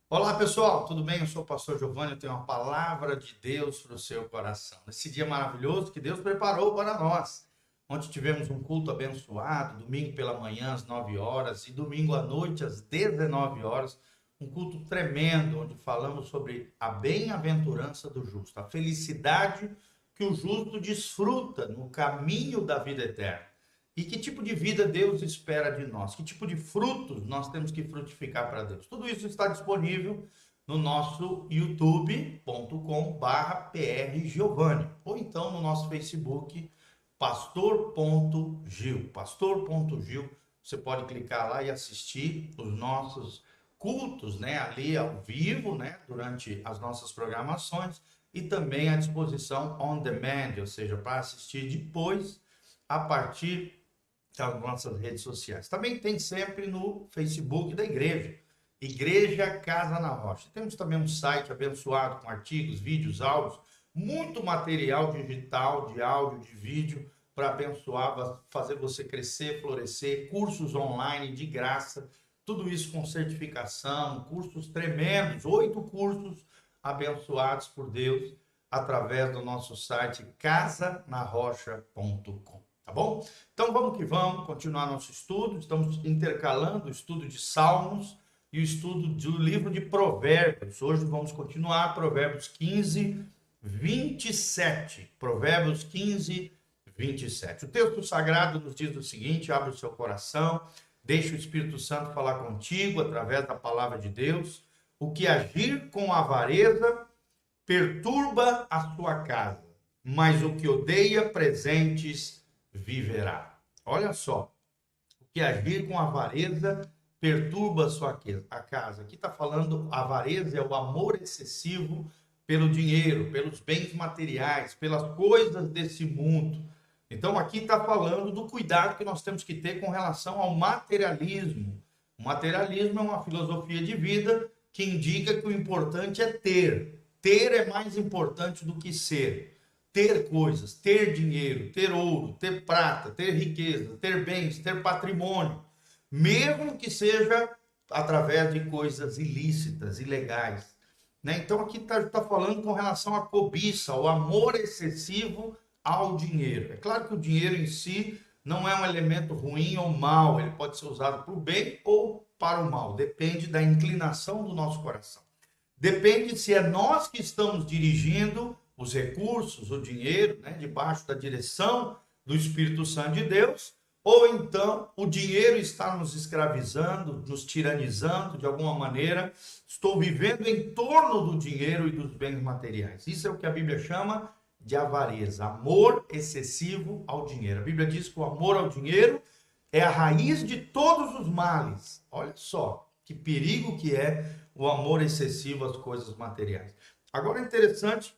Olá pessoal, tudo bem? Eu sou o pastor Giovanni, eu tenho uma palavra de Deus para o seu coração. Nesse dia maravilhoso que Deus preparou para nós. Ontem tivemos um culto abençoado, domingo pela manhã às 9 horas e domingo à noite às 19 horas. Um culto tremendo, onde falamos sobre a bem-aventurança do justo, a felicidade que o justo desfruta no caminho da vida eterna. E que tipo de vida Deus espera de nós? Que tipo de frutos nós temos que frutificar para Deus? Tudo isso está disponível no nosso youtube.com/prgiovanni ou então no nosso Facebook pastor.gil. Pastor.gil, você pode clicar lá e assistir os nossos cultos, né, ali ao vivo, né, durante as nossas programações e também à disposição on demand, ou seja, para assistir depois a partir das nossas redes sociais. Também tem sempre no Facebook da igreja, Igreja Casa na Rocha. Temos também um site abençoado com artigos, vídeos, áudios, muito material digital, de áudio, de vídeo, para abençoar, fazer você crescer, florescer, cursos online de graça, tudo isso com certificação, cursos tremendos, 8 cursos abençoados por Deus através do nosso site casanarrocha.com. Tá bom? Então vamos que vamos continuar nosso estudo. Estamos intercalando o estudo de Salmos e o estudo do livro de Provérbios. Hoje vamos continuar Provérbios 15, 27. Provérbios 15, 27. O texto sagrado nos diz o seguinte: abre o seu coração, deixa o Espírito Santo falar contigo através da palavra de Deus. O que agir com avareza perturba a sua casa, mas o que odeia presentes viverá. Olha só, o que agir com avareza perturba a sua casa. Aqui está falando, avareza é o amor excessivo pelo dinheiro, pelos bens materiais, pelas coisas desse mundo. Então aqui está falando do cuidado que nós temos que ter com relação ao materialismo. O materialismo é uma filosofia de vida que indica que o importante é ter. Ter é mais importante do que ser. Ter coisas, ter dinheiro, ter ouro, ter prata, ter riqueza, ter bens, ter patrimônio, mesmo que seja através de coisas ilícitas, ilegais. Né? Então aqui está falando com relação à cobiça, ao amor excessivo ao dinheiro. É claro que o dinheiro em si não é um elemento ruim ou mau, ele pode ser usado para o bem ou para o mal, depende da inclinação do nosso coração. Depende se é nós que estamos dirigindo os recursos, o dinheiro, né, debaixo da direção do Espírito Santo de Deus, ou então o dinheiro está nos escravizando, nos tiranizando de alguma maneira. Estou vivendo em torno do dinheiro e dos bens materiais. Isso é o que a Bíblia chama de avareza, amor excessivo ao dinheiro. A Bíblia diz que o amor ao dinheiro é a raiz de todos os males. Olha só que perigo que é o amor excessivo às coisas materiais. Agora é interessante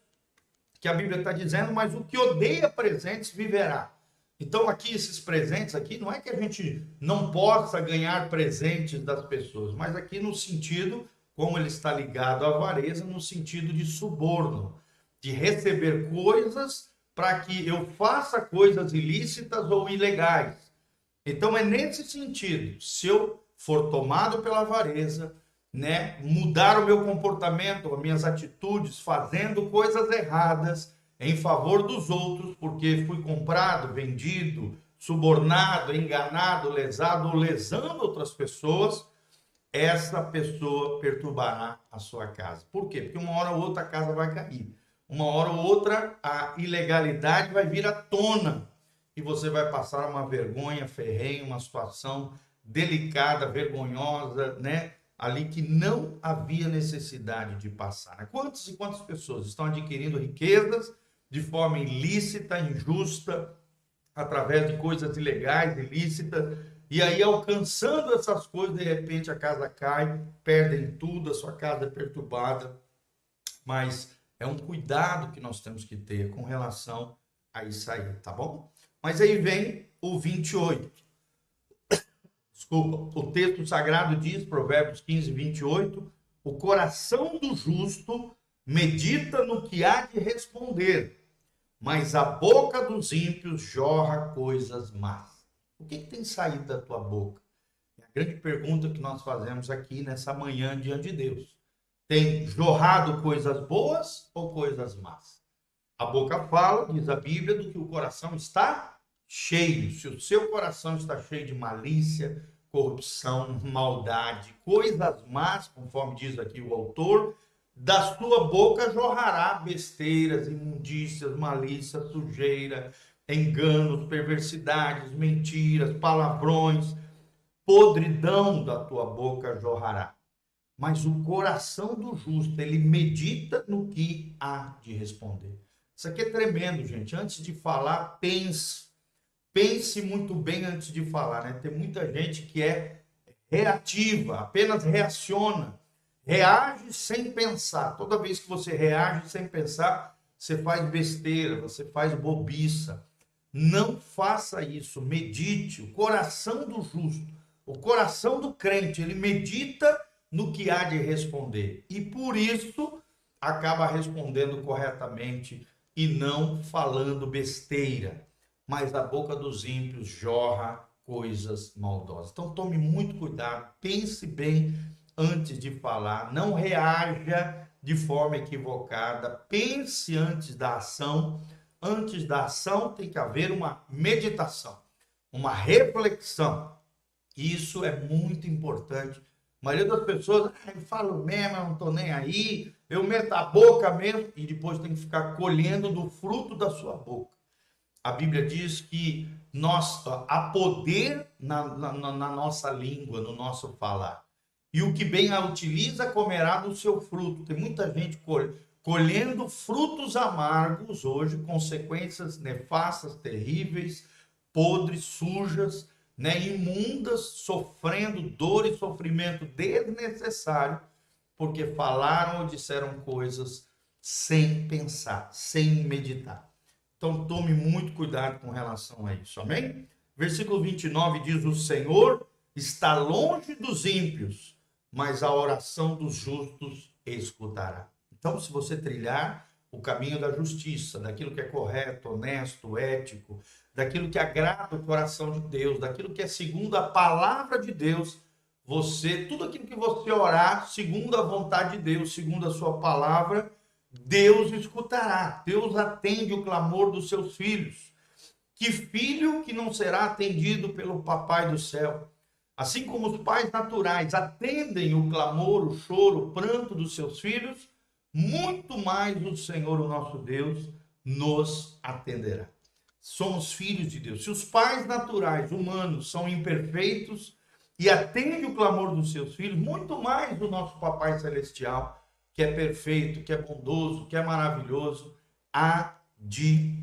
que a Bíblia está dizendo, mas o que odeia presentes viverá. Então aqui esses presentes aqui, não é que a gente não possa ganhar presentes das pessoas, mas aqui no sentido, como ele está ligado à avareza, no sentido de suborno, de receber coisas para que eu faça coisas ilícitas ou ilegais. Então é nesse sentido, se eu for tomado pela avareza, né, mudar o meu comportamento, as minhas atitudes, fazendo coisas erradas em favor dos outros, porque fui comprado, vendido, subornado, enganado, lesado ou lesando outras pessoas, essa pessoa perturbará a sua casa. Por quê? Porque uma hora ou outra a casa vai cair. Uma hora ou outra a ilegalidade vai vir à tona e você vai passar uma vergonha ferrenha, uma situação delicada, vergonhosa, né? Ali que não havia necessidade de passar. Né? Quantas e quantas pessoas estão adquirindo riquezas de forma ilícita, injusta, através de coisas ilegais, ilícitas, e aí alcançando essas coisas, de repente a casa cai, perdem tudo, a sua casa é perturbada, mas é um cuidado que nós temos que ter com relação a isso aí, tá bom? Mas aí vem o 28. Desculpa, o texto sagrado diz, Provérbios 15, 28, o coração do justo medita no que há de responder, mas a boca dos ímpios jorra coisas más. O que tem saído da tua boca? É a grande pergunta que nós fazemos aqui nessa manhã diante de Deus. Tem jorrado coisas boas ou coisas más? A boca fala, diz a Bíblia, do que o coração está cheio. Se o seu coração está cheio de malícia, corrupção, maldade, coisas más, conforme diz aqui o autor, da sua boca jorrará besteiras, imundícias, malícia, sujeira, enganos, perversidades, mentiras, palavrões, podridão da tua boca jorrará. Mas o coração do justo, ele medita no que há de responder. Isso aqui é tremendo, gente. Antes de falar, pense. Pense muito bem antes de falar, né? Tem muita gente que é reativa, apenas reaciona. Reage sem pensar. Toda vez que você reage sem pensar, você faz besteira, você faz bobiça. Não faça isso. Medite. O coração do justo, o coração do crente, ele medita no que há de responder. E por isso, acaba respondendo corretamente e não falando besteira. Mas a boca dos ímpios jorra coisas maldosas. Então tome muito cuidado, pense bem antes de falar, não reaja de forma equivocada, pense antes da ação. Antes da ação tem que haver uma meditação, uma reflexão. Isso é muito importante. A maioria das pessoas, eu falo mesmo, eu não estou nem aí, eu meto a boca mesmo, e depois tem que ficar colhendo do fruto da sua boca. A Bíblia diz que há poder na nossa língua, no nosso falar. E o que bem a utiliza comerá do seu fruto. Tem muita gente colhendo frutos amargos hoje, consequências nefastas, terríveis, podres, sujas, né, imundas, sofrendo dor e sofrimento desnecessário, porque falaram ou disseram coisas sem pensar, sem meditar. Então, tome muito cuidado com relação a isso, amém? Versículo 29 diz, o Senhor está longe dos ímpios, mas a oração dos justos escutará. Então, se você trilhar o caminho da justiça, daquilo que é correto, honesto, ético, daquilo que agrada o coração de Deus, daquilo que é segundo a palavra de Deus, tudo aquilo que você orar, segundo a vontade de Deus, segundo a sua palavra, Deus escutará. Deus atende o clamor dos seus filhos. Que filho que não será atendido pelo Papai do céu? Assim como os pais naturais atendem o clamor, o choro, o pranto dos seus filhos, muito mais o Senhor, o nosso Deus, nos atenderá. Somos filhos de Deus. Se os pais naturais, humanos, são imperfeitos e atendem o clamor dos seus filhos, muito mais o nosso Papai Celestial, que é perfeito, que é bondoso, que é maravilhoso, há de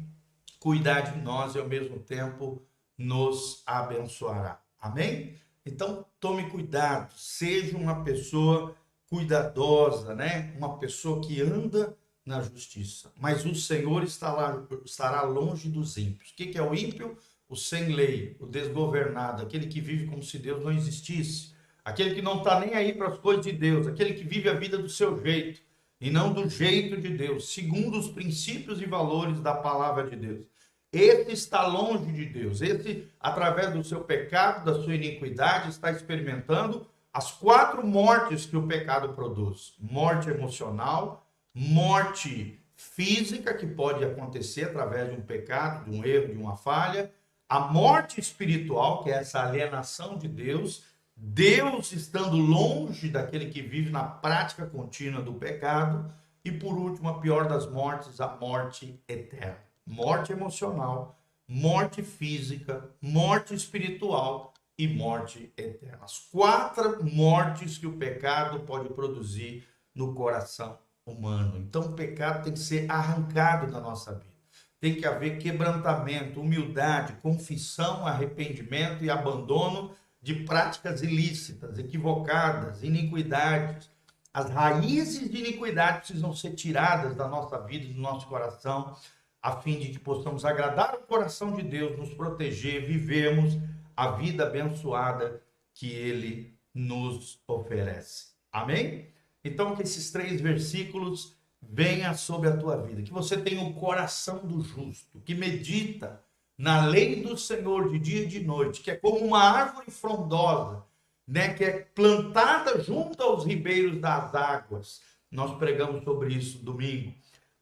cuidar de nós e ao mesmo tempo nos abençoará. Amém? Então, tome cuidado, seja uma pessoa cuidadosa, né? Uma pessoa que anda na justiça. Mas o Senhor estará longe dos ímpios. O que é o ímpio? O sem lei, o desgovernado, aquele que vive como se Deus não existisse. Aquele que não está nem aí para as coisas de Deus, aquele que vive a vida do seu jeito e não do jeito de Deus, segundo os princípios e valores da palavra de Deus. Esse está longe de Deus, esse, através do seu pecado, da sua iniquidade, está experimentando as 4 mortes que o pecado produz. Morte emocional, morte física, que pode acontecer através de um pecado, de um erro, de uma falha, a morte espiritual, que é essa alienação de Deus, Deus estando longe daquele que vive na prática contínua do pecado, e por último, a pior das mortes, a morte eterna. Morte emocional, morte física, morte espiritual e morte eterna. As 4 mortes que o pecado pode produzir no coração humano. Então, o pecado tem que ser arrancado da nossa vida. Tem que haver quebrantamento, humildade, confissão, arrependimento e abandono de práticas ilícitas, equivocadas, iniquidades. As raízes de iniquidade precisam ser tiradas da nossa vida, do nosso coração, a fim de que possamos agradar o coração de Deus, nos proteger, vivemos a vida abençoada que Ele nos oferece. Amém? Então, que esses 3 versículos venham sobre a tua vida, que você tenha o coração do justo, que medita na lei do Senhor de dia e de noite, que é como uma árvore frondosa, né, que é plantada junto aos ribeiros das águas, nós pregamos sobre isso domingo.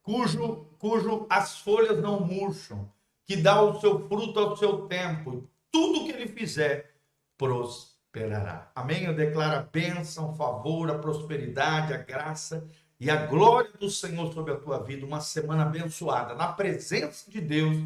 Cujo as folhas não murcham, que dá o seu fruto ao seu tempo, tudo que ele fizer prosperará. Amém? Eu declaro a bênção, o favor, a prosperidade, a graça e a glória do Senhor sobre a tua vida. Uma semana abençoada, na presença de Deus.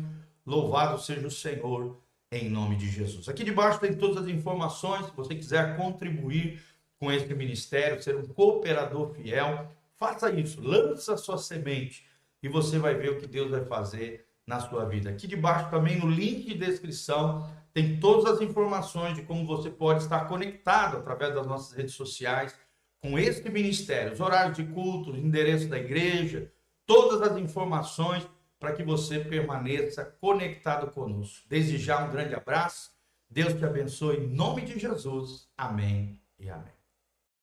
Louvado seja o Senhor, em nome de Jesus. Aqui debaixo tem todas as informações. Se você quiser contribuir com esse ministério, ser um cooperador fiel, faça isso, lança a sua semente e você vai ver o que Deus vai fazer na sua vida. Aqui debaixo também, no link de descrição, tem todas as informações de como você pode estar conectado através das nossas redes sociais com este ministério, os horários de culto, o endereço da igreja, todas as informações para que você permaneça conectado conosco. Desde já, um grande abraço. Deus te abençoe em nome de Jesus. Amém e amém.